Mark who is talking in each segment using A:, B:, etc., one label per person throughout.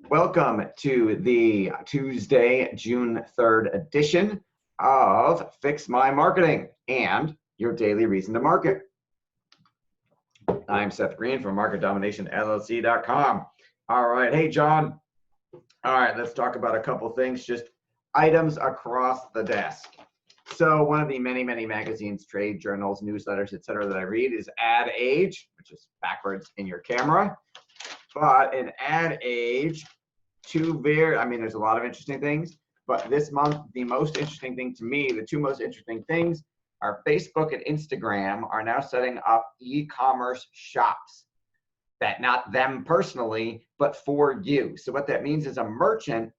A: Welcome to the Tuesday, June 3rd edition of Fix My Marketing and your daily reason to market. I'm Seth Green from MarketDominationLLC.com. All right. Hey, John. All right. Let's talk about a couple things, just items across the desk. So one of the many magazines, trade journals, newsletters, etc. that I read is Ad Age, which is backwards in your camera. But in Ad Age, there's a lot of interesting things, but this month, the most interesting thing to me, the two most interesting things are Facebook and Instagram are now setting up e-commerce shops. That not them personally, but for you. So what that means is a merchant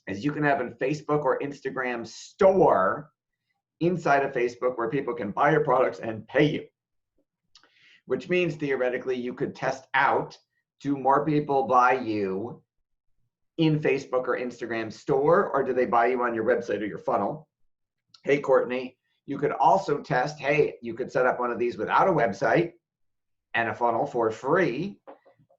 A: is you can have a Facebook or Instagram store inside of Facebook where people can buy your products and pay you. Which means theoretically you could test out, do more people buy you in Facebook or Instagram store, or do they buy you on your website or your funnel? Hey, Courtney, you could also test, hey, you could set up one of these without a website and a funnel for free.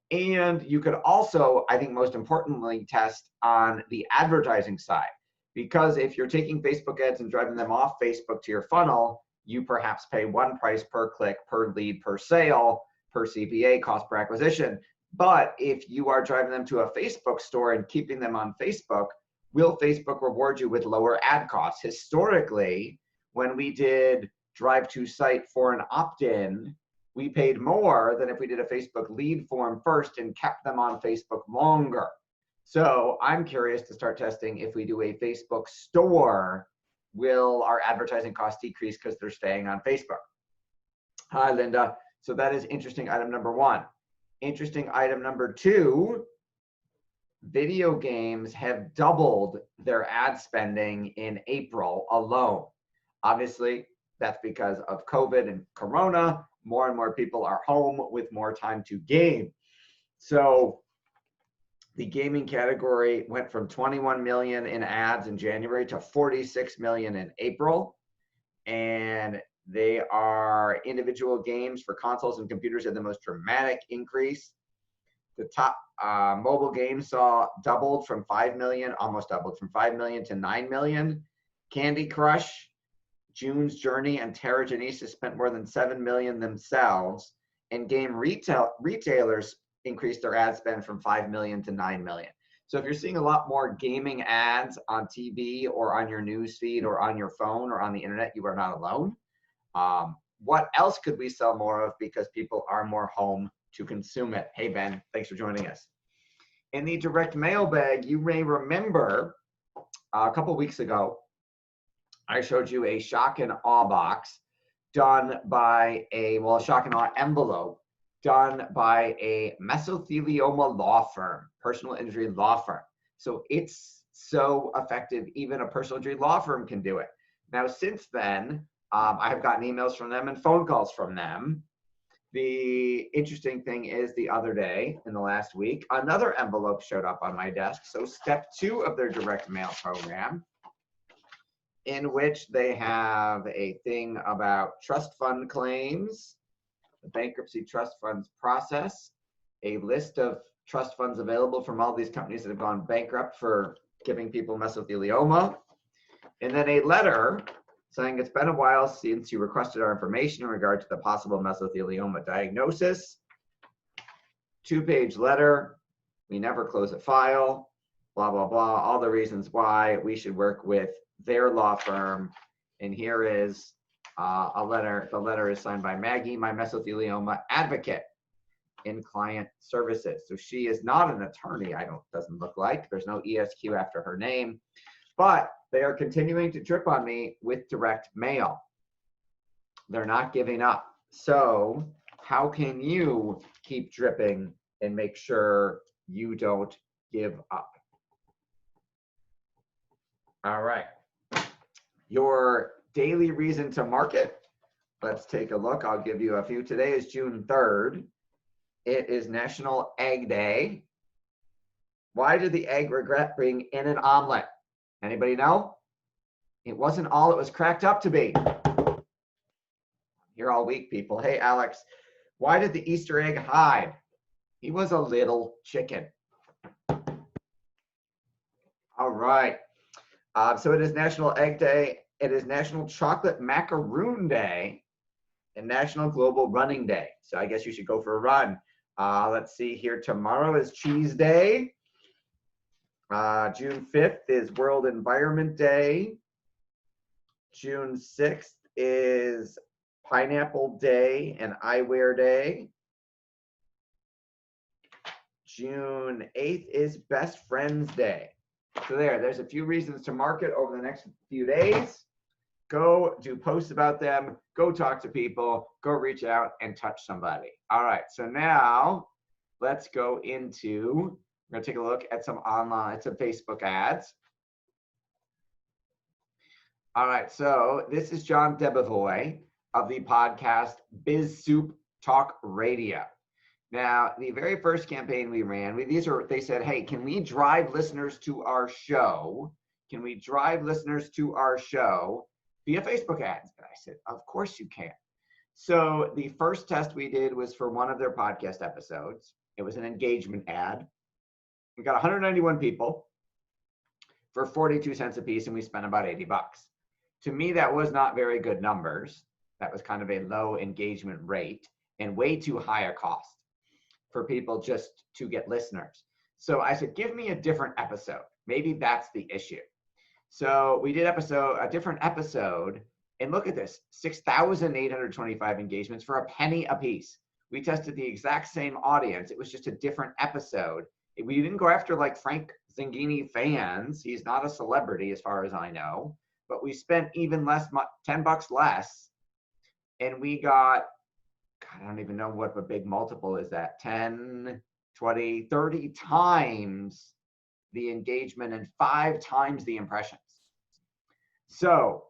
A: And you could also, I think most importantly, test on the advertising side. Because if you're taking Facebook ads and driving them off Facebook to your funnel, you perhaps pay one price per click, per lead, per sale, per CPA, cost per acquisition. But if you are driving them to a Facebook store and keeping them on Facebook, will Facebook reward you with lower ad costs? Historically, when we did drive to site for an opt-in, we paid more than if we did a Facebook lead form first and kept them on Facebook longer. So I'm curious to start testing if we do a Facebook store, will our advertising costs decrease because they're staying on Facebook? Hi, Linda. So that is interesting item number one. Interesting item number two, video games have doubled their ad spending in April alone. Obviously, that's because of COVID and Corona. More and more people are home with more time to game. So the gaming category went from 21 million in ads in January to 46 million in April. And they are individual games for consoles and computers had the most dramatic increase. The top mobile games doubled from 5 million, almost doubled from 5 million to 9 million. Candy Crush, June's Journey, and Terra Genesis spent more than 7 million themselves. And game retailers increased their ad spend from 5 million to 9 million. So if you're seeing a lot more gaming ads on TV or on your news feed or on your phone or on the internet, you are not alone. What else could we sell more of because people are more home to consume it? Hey, Ben, thanks for joining us. In the direct mail bag, you may remember a couple weeks ago, I showed you a shock and awe box done by a shock and awe envelope done by a mesothelioma law firm, personal injury law firm. So it's so effective, even a personal injury law firm can do it. Now, since then, I have gotten emails from them and phone calls from them. The interesting thing is the other day, in the last week, another envelope showed up on my desk. So step 2 of their direct mail program, in which they have a thing about trust fund claims, the bankruptcy trust funds process, a list of trust funds available from all these companies that have gone bankrupt for giving people mesothelioma, and then a letter saying it's been a while since you requested our information in regard to the possible mesothelioma diagnosis. 2-page letter, we never close a file, blah, blah, blah, all the reasons why we should work with their law firm. And here is a letter. The letter is signed by Maggie, my mesothelioma advocate in client services. So she is not an attorney, doesn't look like. There's no ESQ after her name, but they are continuing to drip on me with direct mail. They're not giving up. So how can you keep dripping and make sure you don't give up? All right. Your daily reason to market. Let's take a look. I'll give you a few. Today is June 3rd. It is National Egg Day. Why did the egg regret being in an omelet? Anybody know? It wasn't all it was cracked up to be. Here all week, people. Hey, Alex, why did the Easter egg hide? He was a little chicken. All right. So it is National Egg Day. It is National Chocolate Macaroon Day and National Global Running Day. So I guess you should go for a run. Let's see here. Tomorrow is Cheese Day. June 5th is World Environment Day. June 6th is Pineapple Day and Eyewear Day. June 8th is Best Friends Day. So there's a few reasons to mark it over the next few days. Go do posts about them, go talk to people, go reach out and touch somebody. All right, so now let's go into, we're gonna take a look at some Facebook ads. All right, so this is John Debevoise of the podcast Biz Soup Talk Radio. Now, the very first campaign we ran, they said, hey, can we drive listeners to our show? Can we drive listeners to our show via Facebook ads? And I said, of course you can. So the first test we did was for one of their podcast episodes. It was an engagement ad. We got 191 people for 42 cents a piece, and we spent about 80 bucks. To me, that was not very good numbers. That was kind of a low engagement rate and way too high a cost for people just to get listeners. So I said, give me a different episode. Maybe that's the issue. So we did a different episode, and look at this, 6,825 engagements for a penny a piece. We tested the exact same audience. It was just a different episode. We didn't go after like Frank Zangini fans. He's not a celebrity as far as I know, but we spent even less, 10 bucks less, and we got, God, I don't even know what a big multiple is that, 10, 20, 30 times the engagement and 5 times the impressions. So,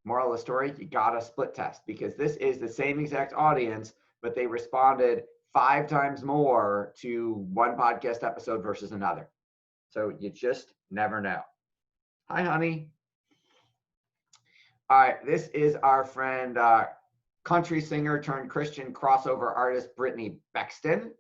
A: moral of the story, you gotta split test, because this is the same exact audience, but they responded 5 times more to one podcast episode versus another. So you just never know. Hi, honey. All right, this is our friend, country singer turned Christian crossover artist Brittany Bexton,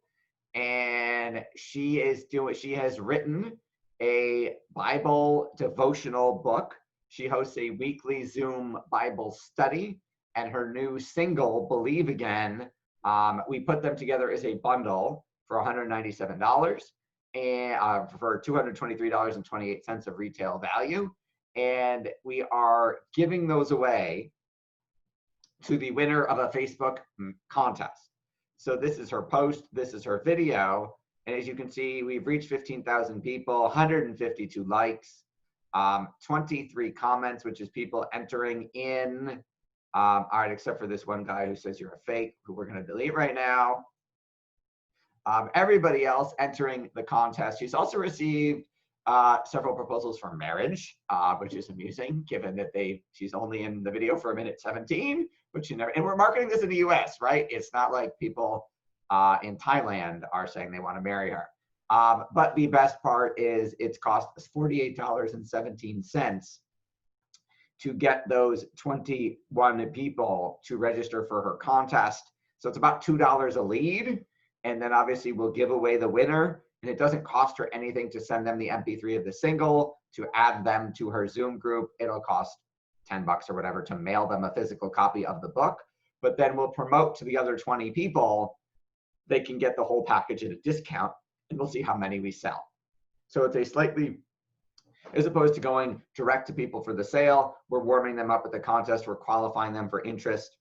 A: and she has written a Bible devotional book. She hosts a weekly Zoom Bible study, and her new single Believe Again, we put them together as a bundle for $197 and for $223.28 of retail value, and we are giving those away to the winner of a Facebook contest. So this is her post, this is her video, and as you can see, we've reached 15,000 people, 152 likes, 23 comments, which is people entering in. All right, except for this one guy who says you're a fake, who we're gonna delete right now. Everybody else entering the contest. She's also received several proposals for marriage, which is amusing given that she's only in the video for 1:17, which you never, and we're marketing this in the US, right? It's not like people in Thailand are saying they want to marry her. But the best part is it's cost us $48.17 to get those 21 people to register for her contest. So it's about $2 a lead. And then obviously we'll give away the winner. And it doesn't cost her anything to send them the MP3 of the single, to add them to her Zoom group. It'll cost 10 bucks or whatever to mail them a physical copy of the book. But then we'll promote to the other 20 people. They can get the whole package at a discount, and we'll see how many we sell. So it's a slightly, as opposed to going direct to people for the sale, we're warming them up with the contest. We're qualifying them for interest,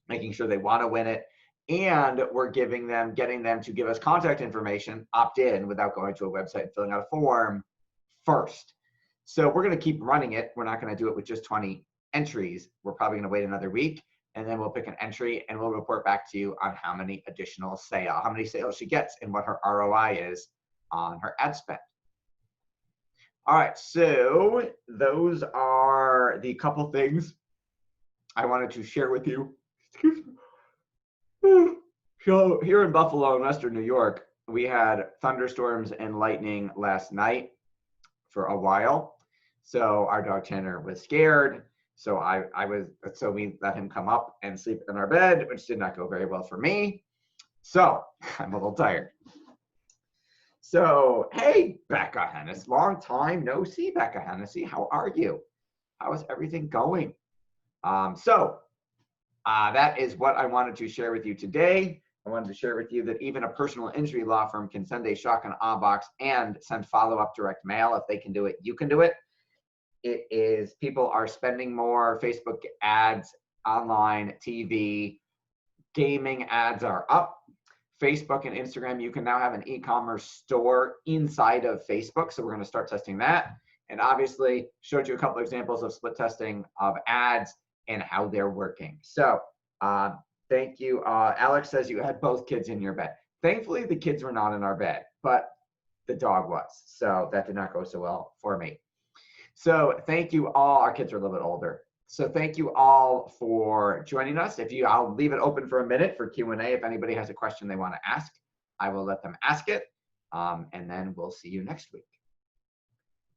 A: making sure they want to win it. And we're getting them to give us contact information, opt in without going to a website and filling out a form first. So we're going to keep running it. We're not going to do it with just 20 entries. We're probably going to wait another week, and then we'll pick an entry and we'll report back to you on how many sales she gets and what her ROI is on her ad spend. All right, so those are the couple things I wanted to share with you. Excuse me. So here in Buffalo and Western New York, we had thunderstorms and lightning last night for a while. So our dog Tanner was scared. So we let him come up and sleep in our bed, which did not go very well for me. So I'm a little tired. So, hey, Becca Hennessy, long time no see, Becca Hennessy. How are you? How is everything going? That is what I wanted to share with you today. I wanted to share with you that even a personal injury law firm can send a shock and awe box and send follow-up direct mail. If they can do it, you can do it. It is, people are spending more. Facebook ads, online, TV, gaming ads are up. Facebook and Instagram, you can now have an e-commerce store inside of Facebook. So we're going to start testing that. And obviously showed you a couple of examples of split testing of ads and how they're working. So thank you. Alex says you had both kids in your bed. Thankfully, the kids were not in our bed, but the dog was. So that did not go so well for me. So thank you all. Our kids are a little bit older. So thank you all for joining us. I'll leave it open for a minute for Q&A. If anybody has a question they want to ask, I will let them ask it. And then we'll see you next week.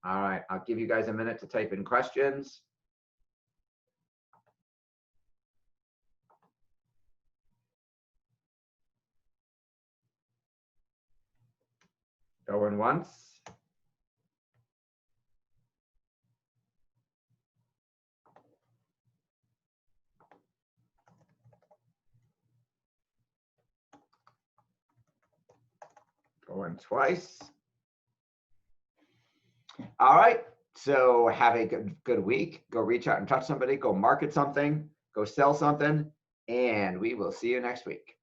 A: All right, I'll give you guys a minute to type in questions. Going once. Going twice. All right, so have a good week. Go reach out and touch somebody, go market something, go sell something, and we will see you next week.